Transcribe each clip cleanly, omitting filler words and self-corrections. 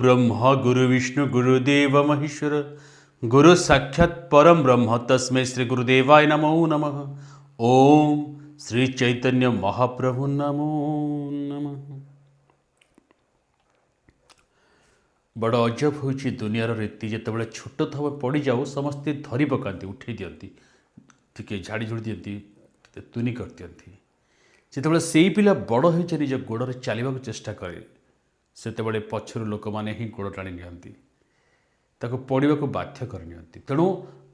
ब्रह्म गुरु विष्णु गुरुदेव महेश्वर गुरु साक्षात् परम ब्रह्म तस्मै श्री गुरुदेवाय नमो नमः। ओम श्री चैतन्य महाप्रभु नमो नमः। बड़ अजब हो दुनियार रीति जिते छोट थव पड़ जाऊ समस्ते धरी पकाती उठे दिखती टी झाड़ी झुड़ी दिखती तुनी कर दिखती जिते से पिला बड़ हो निज गोड़े चलने चेष्टा करे सेतेबले पछरु लोक मैंने ही गोड़ टाणी नियंती ताको पढ़ा को बाध्य करनी। तेणु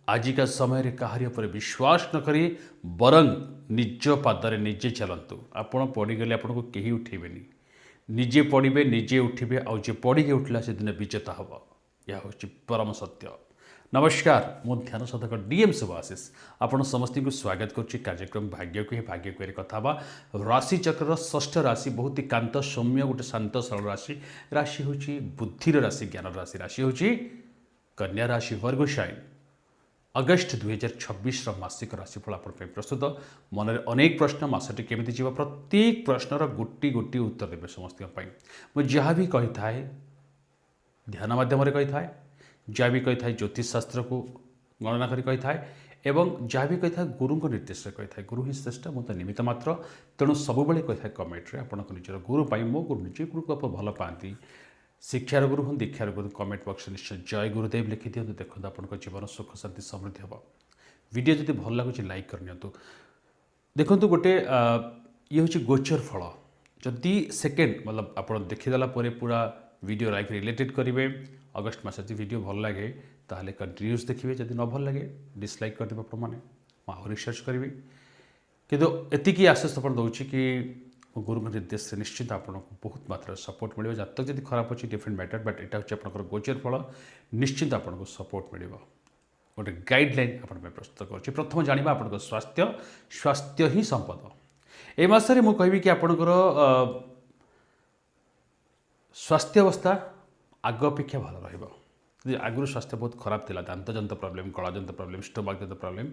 आजिका समय कहारी पर विश्वास न करी बरं निज पादरे निजे चलतु। आपण पड़गले आपन को कहीं उठेबेनी, निजे पढ़े निजे उठे आउ जे पढ़ी उठला से दिन विजेता हम। यह हूँ परम सत्य। नमस्कार, मो ध्यान साधक डीएम सुभाशिष आपण समस्त को स्वागत करुच्ची कार्यक्रम भाग्य को भाग्य को कथा राशि चक्र षष्ठ राशि बहुत ही कांत सौम्य गोटे शांत सरल राशि राशि हूँ बुद्धिर राशि ज्ञान राशि राशि हूँ कन्या राशि वर्ग साइन अगस्ट 2026 मासिक राशिफल आप प्रस्तुत। मन में अनेक प्रश्न मसटी केमी जी प्रत्येक प्रश्नर गोटी गोटी उत्तर देवे समस्त मुझे जहाँ भी कही था ध्यान मध्यम कही था जहाँ भी कही था ज्योतिष शास्त्र को गणना करी था एवं जहाँ भी कही था गुरु को निर्देश कही था गुरु ही श्रेष्ठ मत निमित्त मात्र। तेणु सब कही था कमेंट्रे आप निजर गुरु मो गुरु निजे गुरु को भल पाती शिक्षार गुरु हूँ दीक्षार गुरु कमेंट बॉक्स निश्चय जय गुरुदेव लिखि दिखाँ देखो आप जीवन सुख शांति समृद्धि हम। वीडियो जब भल लगुच लाइक करनी देखो गोटे ये हूँ गोचर फल जदि सेकेंड मतलब आप देखीदेला पूरा वीडियो लाइक रिलेटेड करेंगे अगस्ट मस वीडियो भल लगे ताहले कंटिन्यूस देखिए जब न भल लगे डिसलाइक करदे आप रिसर्च करी किंतु एतिकी आश्वास आप दूसरी कि गुरु निर्देश से निश्चित आपको बहुत मात्रा सपोर्ट मिले जातक जब खराब अच्छी डिफरेंट मैटर बट यहाँ हूँ आप गोचर फल निश्चित आपको सपोर्ट मिले गोटे गाइडलाइन आप प्रस्तुत कर। प्रथम जाना आप स्वास्थ्य स्वास्थ्य ही संपद ए मसरे मुझे कहबी कि आपणकर स्वास्थ्य अवस्था आग अपेक्षा भल रगु स्वास्थ्य बहुत खराब थिला दांतजंत प्रोब्लेम कलाजंत प्रोब्लेम स्टोमाक जंत प्रोब्लेम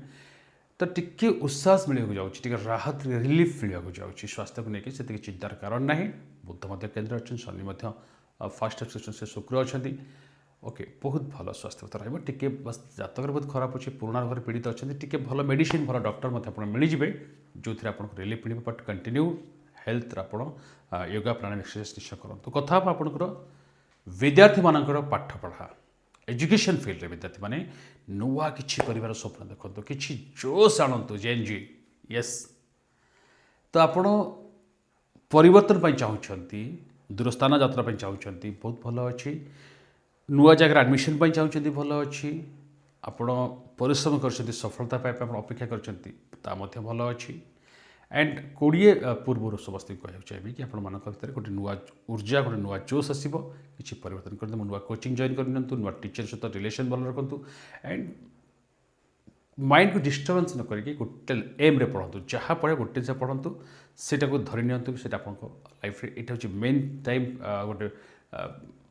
तो टिके उत्साह मिलने जाऊँगी राहत रिलीफ मिलने जाऊँगी स्वास्थ्य को लेकिन से चिंतार कारण ना बुद्ध मध्य केन्द्र अच्छे शनि फास्ट एक्सेप्शन से शुक्र अच्छा ओके बहुत भल स्वास्थ्य रे बस जातक बहुत खराब अच्छे पुराणा घर पीड़ित अच्छा टी भल मेडिसिन भल डॉक्टर मिलଯିवे जो थी आपको रिलीफ मिले बट कंटिन्यू हेल्थ आप योगा प्राणायाम एक्सरसाइज निश्चय करूँ। कथा आपंकर विद्यार्थी मानकर पाठ पढ़ा एजुकेशन फील्ड विद्यार्थी माने नुआ किछि परिवार स्वप्न देखो किछि जोश आणतु जेएनजी यस तो आपण परिवर्तन चाहूँगी दूरस्थान यात्रा चाहूँगी बहुत भल अच्छी नुआ जगह एडमिशन चाहूँगी भल अच्छी आपण परिश्रम कर सफलता पाइप अपेक्षा कर भल अच्छी एंड 20 पूर्व समस्त कहूँ चाहिए कि आपण भर गोटे नुआ ऊर्जा गोटे नुआ जोश आसो कि परिवर्तन कर नुआ कोचिंग जॉइन कर नुआ टीचर सहित रिलेशन भल रखु एंड माइंड को डिस्टर्बेंस न करके गोटे एम रे पढ़ु जहाँ पढ़े गोटे से पढ़ु सेटा को धरी नि लाइफ यहाँ हूँ मेन टाइम गोटे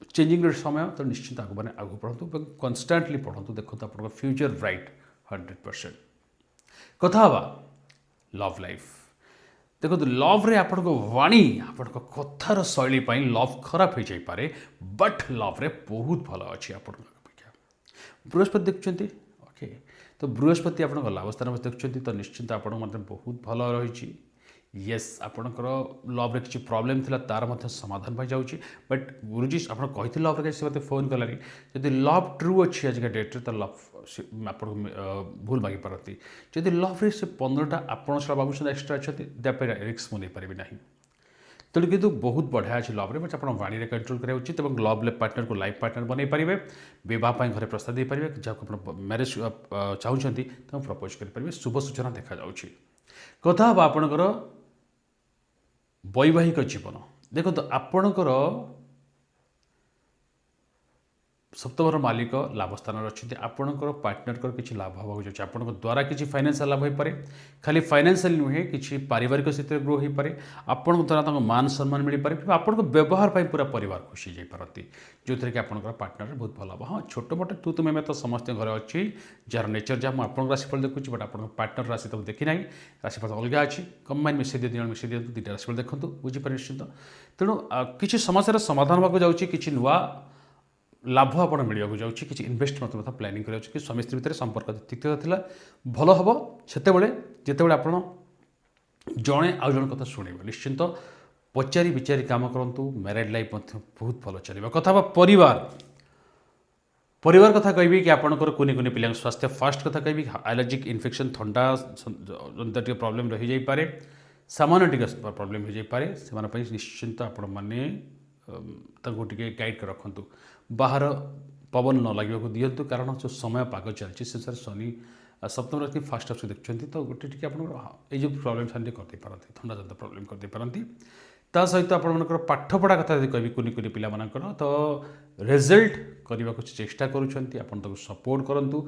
चेंजिंग समय तो निश्चित आगे मैंने आगे पढ़ु कन्स्टाटली पढ़ु देखो आप फ्यूचर ब्राइट 100%। कथा लव लाइफ देखो लव रे आपण वाणी आपण कथार शैली लव खराब हो जाए बट लव रे बहुत भल अच्छी आप बृहस्पति देखुं ओके तो बृहस्पति आप लाभ स्थान देखुं तो निश्चिंत आप बहुत भल रही येस आपणकर लव रे किसी प्रॉब्लम थिला तार मध्य समाधान पाई जाउची बट गुरुजी आप कही लव रे मत फोन कलानी जदि लव ट्रू अच्छी आज डेट तो लव आप भूल मागी पारती जदि लव रे से 15टा आप बाबू एक्सट्रा अच्छा रिस्क मुझे पारि ना तेणु कितु बहुत बढ़िया अच्छी लव रे बट आप वाणी कंट्रोल करा उचित और लव पार्टनर को लाइफ पार्टनर बनई पारे बह घरे प्रस्ताव दे पारे जहाँ आप मैरिज चाहूँगी तो प्रपोज करेंगे शुभ सूचना देखा जाउची। कथा आपणकर वैवाहिक जीवन देखो तो आपणकर सप्तमर मालिक लाभ स्थान अच्छे आपणकर पार्टनर किसी लाभ होगा जाए आप द्वारा किसी फाइनेंशियल लाभ हो पाए खाली फाइनेंशियल नुहे कि पारिवारिक स्थिति ग्रो हो पाए आपण द्वारा मान सम्मान मिल पाए आप व्यवहार पूरा परिवार खुशी जापारती जो थी कि आपंकर पार्टनर बहुत भल हम हाँ छोट मोटे तू तुम्हें तो समस्त घर अच्छी जार नेचर जहाँ मुझे आप राशिफल देखुची बट आप पार्टनर राशि तो देखी ना राशिफल अलग अच्छी कंबाइन मिसे दिए मिसे दिखाँ दुटा राशिफल देखो बुझीपारे निश्चित। तेणु किसी समस्या समाधान होगा जाऊँगी कि नुआ ଲାଭ ଆପଣ ମିଳିବାକୁ ଯାଉଛି କିଛି ଇନଭେଷ୍ଟମେଣ୍ଟ କଥା ପ୍ଲାନିଂ କରିବାକୁ କି ସ୍ୱାମୀ ସ୍ତ୍ରୀ ଭିତରେ ସମ୍ପର୍କ ତିକ୍ତତା ଥିଲା ଭଲ ହେବ ସେତେବେଳେ ଯେତେବେଳେ ଆପଣ ଜଣେ ଆଉ ଜଣ କଥା ଶୁଣିବ ନିଶ୍ଚିନ୍ତ ପଚାରି ବିଚାରି କାମ କରନ୍ତୁ ମ୍ୟାରେଡ୍ ଲାଇଫ୍ ମଧ୍ୟ ବହୁତ ଭଲ ଚାଲିବ କଥା ହେବା परिवार कथा कहि कि आपंकर कुनि कुनि पिला स्वास्थ्य फास्ट कथा कहि एलर्जिक इन्फेक्शन थंडा जो प्रॉब्लम रही जाई पारे सामान्य टिके प्रॉब्लम हो जाई पारे से निश्चिंत आपण माने टिके गाइड कर रखंतु बाहर पवन न लगे दिंतु कारण जो समय पाग चलती से सर शनि सप्तम राशि फास्ट हाउस देखुं तो गोटे टी आप जो प्रॉब्लम सारे करदे पारती थंडा जंत प्रॉब्लम करदे पारती ता सहित आपर पाठपढ़ा कथा कहि कुनि कुनि पिला मानकर तो रिजल्ट करने को चेष्टा करूँ सपोर्ट करूँ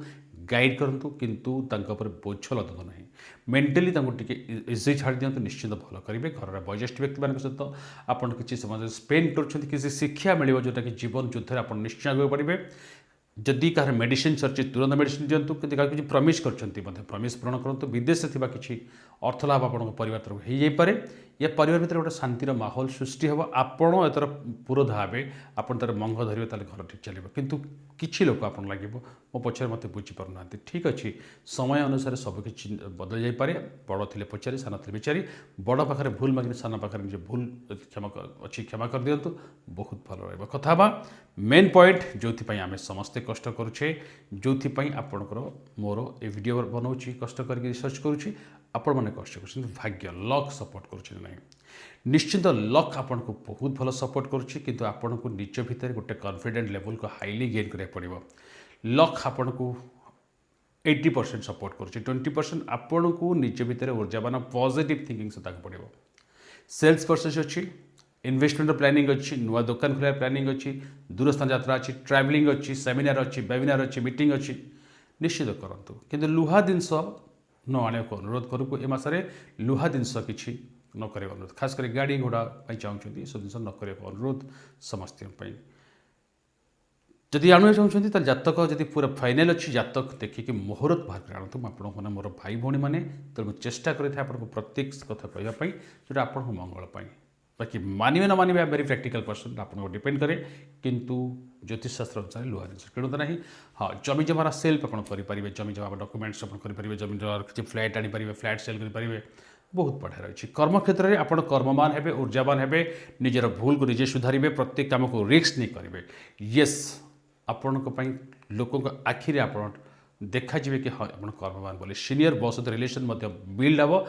गाइड करूँ किंतु बोझ लद ना मेन्टाली टे इजी छाड़ दिखाँ निश्चित भल करेंगे घर वयोज्येष्ठ व्यक्ति मान सहित आप किसी समाज स्पेड कर किसी शिक्षा मिले जोटा कि जीवन युद्ध आप निश्चय आगे बढ़े जदि कह मेडिसिन सर तुरंत मेडिसिन दिंतु कि किसी प्रमिश कर प्रमिश पूरण करूँ विदेश में किसी अर्थ लाभ आप परिवार तरफ हो जापे या परिवार भर गोटे शांतिर माहौल सृष्टि हे आपण एतर पुरोधा हे आपड़ तार मंग धरवे ताले घर ठीक चलो किंतु किछि लोक आपन लगे मो पछे मत बुझीपार ना ठीक अच्छे समय अनुसार सबकि बदल जापे बड़ थे पचारि सान थे विचारी बड़ पाखे भूल मागे सान पाखे निजे भूल क्षमा अच्छी क्षमा कर दिंतु बहुत भल रहा मेन पॉइंट जो आम समस्ते कष्ट करुचे जो आपणकर मोर ए वीडियो बनाऊँगी कष्ट करके रिसर्च करुँची आपण मैंने कष्ट कर भाग्य लक सपोर्ट कर निश्चित लक आपन को बहुत भल सपोर्ट करुँची किंतु आपन को निज भितर गोटे कॉन्फिडेंट लेवल को हाईली गेन करा पड़ो लक आपन को 80% सपोर्ट कर 20% आपन को निज भितर ऊर्जावान पॉजिटिव थिंकिंग से पड़ो सेल्स प्रोसेस अच्छी इन्वेस्टमेंट प्लानिंग अच्छी नुआ दुकान खोल प्लानिंग अच्छी दूरस्थान यात्रा अच्छी ट्रैवलिंग अच्छी सेमिनार अच्छी वेबिनार अच्छी मीटिंग अच्छी निश्चित करूँ किंतु लुहा जिनस न आने को अनुरोध करूँ ए मसरे लुहा जिनस किसी न कर अनुरोध खास कर गाड़ी घोड़ा चाहूँगी सब जिन न कर अनुरोध समस्त जदि आणु चाहूँगी तो जातक जब पूरा फाइनाल अच्छी जातक देखिए मुहूर्त बाहर कर आणु आपने मोर भाई भाई मैंने तो चेष्टा करें प्रत्येक कथा कहवाई जो आप मंगल बाकी मानवे न मानवे वेरी प्रैक्टिकल पर्सन आपको डिपेंड करे किंतु ज्योतिष शास्त्र अनुसार लुहा जिन किणुता ना हाँ जमी जमार सेल्फ आपंगे जमी जमा डॉक्यूमेंट्स करेंगे जमी जमार किसी फ्लैट आनीपारे फ्लैट सेल करेंगे बहुत बढ़िया रही कर्म क्षेत्र में आप कर्मवान हे ऊर्जावान हे निजर भूल को निजे सुधारे प्रत्येक काम को रिस्क नहीं करेंगे येस आपण लोक आखिरी आप देखा कि हाँ आप कर्मवान बोले सीनियर बॉस सहित रिलेशन बिल्ड हम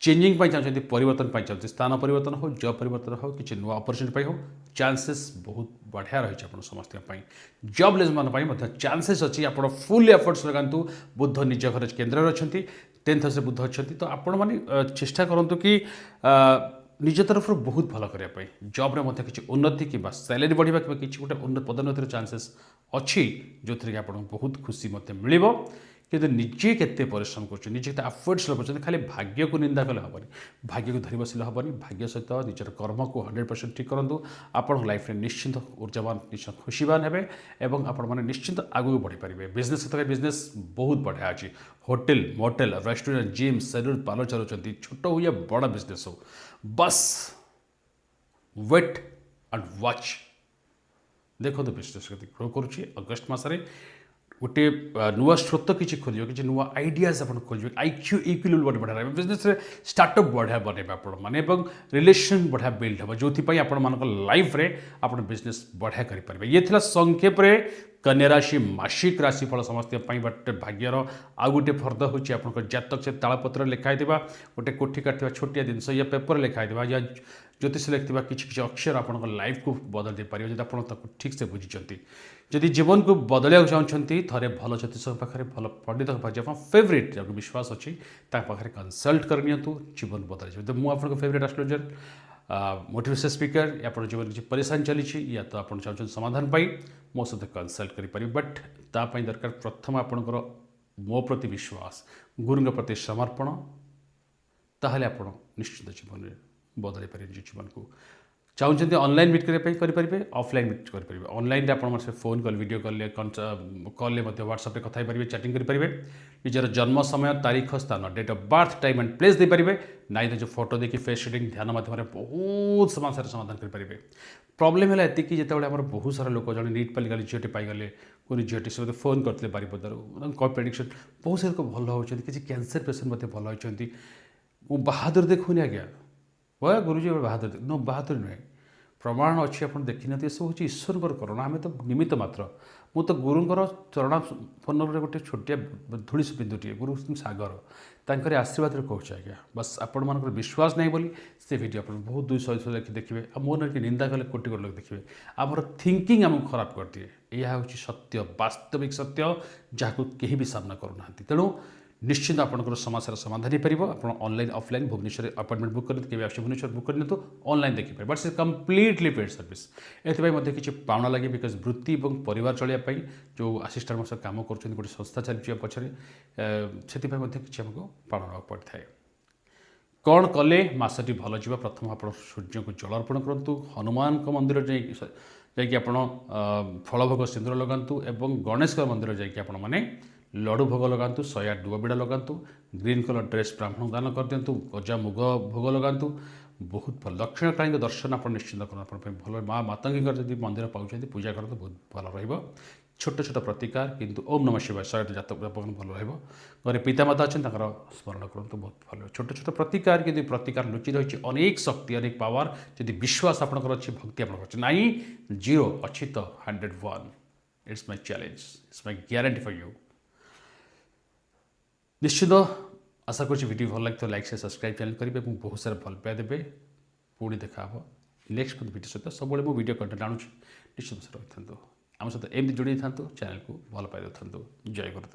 चेंजिंग चाहते परिवर्तन चाहते स्थान परिवर्तन हो जॉब परिवर्तन हो किसी नुआ अपॉर्चुनिटी हो चांसेस बहुत बढ़िया रही है समस्त जॉबलेस मान चांसेस अच्छी आप फुल एफर्ट्स लगातु बुद्ध निज घर केन्द्र अच्छा 10th हाउस बुद्ध अच्छा तो आपण मैंने चेष्टा करूँ कि निज तरफ बहुत भल करने जॉब में किसी उन्नति कि सैलरी बढ़िया कि किसी गोटे पदोन्नतिर चांसेस अच्छी जो थी आप बहुत खुशी मिल किंतु निजे केते परिश्रम कर निजे एफर्ट्स लगे खाली भाग्य को निंदा कले हेनी भाग्य को धरी बसले हेनी भाग्य सहित निजर कर्म को 100% ठीक करूँ आप लाइफ में निश्चिंत ऊर्जावान निश्चय खुशीवान हे और आपण मैंने निश्चिंत आगू बढ़ी पारे बिजनेस सहित बिजनेस बहुत बढ़िया अच्छी hotel motel restaurant gym salon parlour चलाऊँ छोट हो या बड़ा बिजनेस हो बस वेट एंड वॉच देखो बिजनेस ग्रो करुँची अगस्ट मसरे गोटे नुआ स्रोत किसी खोज कि नुआ आइडियाज आप खोज आईक्यू इक्यू लेवल बढ़िया रहा बिजनेस स्टार्टअप बढ़िया बनइबे आपने रिलेशन बढ़िया बिल्ड हम जो आप लाइफ रे आप बिजनेस बढ़िया करेंगे ये थी संक्षेप कन्या राशि मासिक राशिफल समस्त बट भाग्यर आउ गोटे फर्द हूँ आप जातक से तालपत्र लिखाई गोटे कोठी काटा छोटिया जिनस या पेपर लिखाई या ज्योतिष लिखा किसी अक्षर आप लाइफ को बदल दे पारे जब आप ठीक से बुझी जदि जीवन को बदलवा चाहते थे भल ज्योतिष पाखे भल पंडित पाखे आप फेवरेट जब विश्वास अच्छी पाखे कनसल्ट कर जीवन बदल जाए तो मुझे फेवरेट एस्ट्रोलॉजर मोटिवेशनल स्पीकर आप जीवन किसी परेशान चली या तो आप चाहते समाधान पाई मो सहित कनसल्ट करें बट ताप दरकार प्रथम आपणकर मो प्रति विश्वास गुरु प्रति समर्पण ताहले आप निश्चित जीवन में बदल पारे जीवन को चाहते ऑनलाइन मीट करेंगे ऑफलाइन मीट करेंगे ऑनलाइन आप phone call video call call WhatsApp कथा पारे चैटिंग करेंगे निजर जन्म समय तारीख स्थान date of birth time and place दे पारे नाई तो जो फोटो देखिए फेस रीडिंग ध्यान माध्यम बहुत समस्या समाधान करेंगे प्रोब्लेम है एति जो बहुत सारा लोक जन नीट पाली झीटे पाईगले कोई झीटे से फोन करते बारिपदार कौन प्रेडिक्शन बहुत सारे लोग भल होती किसी कैंसर पेसेंट भल होती मु बहादुर देखुनि आज्ञा वह गुरुजी बहादुर नो बहादुर नुहे प्रमाण अच्छी आप देखी ना सब हूँ ईश्वर करुणा आम तो निमित्त मात्र मु तो गुरुंर चरण फोन गोटे छोटिया धूली बिंदुटे गुरु सागर तांकर आशीर्वाद कहूँ आज्ञा बस आपण मान विश्वास नहीं बोली से वीडियो आप बहुत 200 देखिए आ मोर निंदा कले कोटि कोटि लोग देखिए आमर थिंकिंग आमको खराब कर दिए यह हूँ सत्य वास्तविक सत्य जहाँ कहीं भी सामना करूना तेणु निश्चित आपंकर समस्या समाधान हो पार आप online offline Bhubaneswar appointment book करते केवल आस भुवनेश्वर बुक करनी ऑनलाइन देखिए बट से कम्प्लीटली पेड सर्विस एपाई किसी पावना लगे बिकज वृत्ति और परिवार चलिए जो आसिस्टांट मास कम कर गोटे संस्था चलती पछरे से किसी आमको पावना पड़ता है कौन कले मसटी भल जा प्रथम आप सूर्य को जल अर्पण करूँ हनुमान मंदिर जाकि फल भोग सिंदूर लगातु एवं गणेश मंदिर जाकि मैंने लड्डू भोग लगातु 108 दुआ बिड़ा लगातु ग्रीन कलर ड्रेस ब्राह्मण दान कर दिंतु गजा मुग भोग लगातु बहुत भल दक्षिणकाली दर्शन आप निश्चित कर भल माँ मातंगी जब मंदिर पाँच पूजा करते बहुत भल रहा छोट छोट प्रतिकार किंतु ओम नमः शिवाय 108 जातक भल रही पितामाता अच्छा स्मरण करूँ बहुत भल छोट छोट प्रतिकार कि प्रतिकार लुचि रही अनेक शक्ति अनेक पावर जदि विश्वास आपंकर अच्छी भक्ति आप नाई 0 अच्छी तो 101 it's my challenge it's my guarantee for you निश्चित आशा कर वीडियो भल लगे तो लाइक से सब्सक्राइब चैनल करेंगे बहुत सारा भल पाए देवे पुणी देखा नेक्स्ट वीडियो सहित सब वीडियो कंटेंट आणुच्छी निश्चित रही था आम सहित एमती जोड़ी था चैनल को भल पाई था जय गुरुदेव।